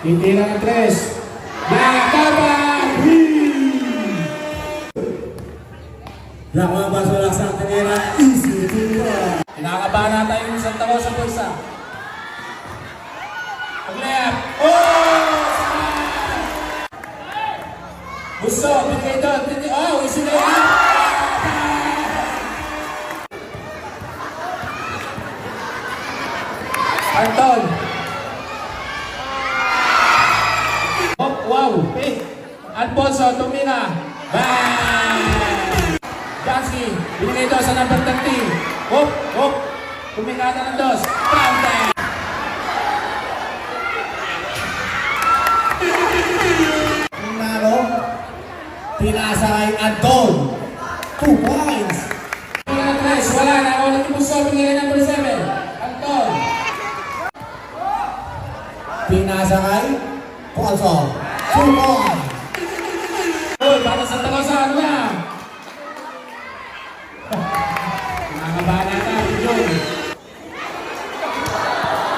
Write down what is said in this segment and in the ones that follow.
Titira ng 3. Lakaban! Lumabas wala sa kanila. Easy tira. Kinakabahan natin yung isang tao sa pulsa. Pag-left. Oh! Gusto, bigay doon. Oh, isi na yan. Anton. Oh, wow. Hey. Alfonso, tumira. Bang! Jansky, binigay doon sa number 13. Hop, hop. Tumikata ng 2. Fountain. Nalo. Pinasa kay Anton. 2 points. Wala na. Wala na puso. Binigay number 7. Anton. Pinasa kay Paulson. 2 points. Uy, para sa talo sa ano na. Nangabahan natin. Yun.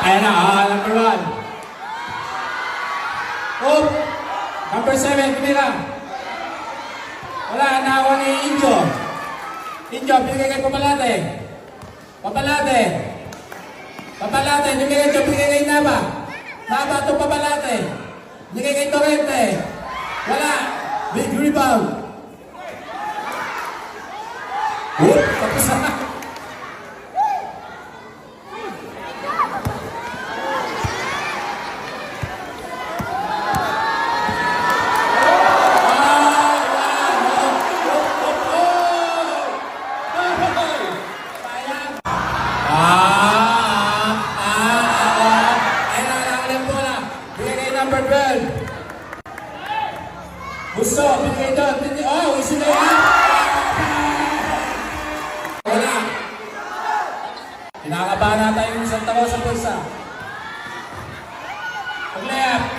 Ayan na. Number 1. Hop. Number 7. Pinila. Wala. Nakawa ni Injo. Injo, binigay kay Papalate. Papalate. Papalate. Binigay kay Naba. Naba ito Papalate. Binigay kay Torrente. Wala. Big rebound. Whoop. Tapos na. Number 12. Gusto, bigay doon. Oh, isi na yan. Wala. Kinakabahan natin yung isang tao sa pulsa. Pag-left.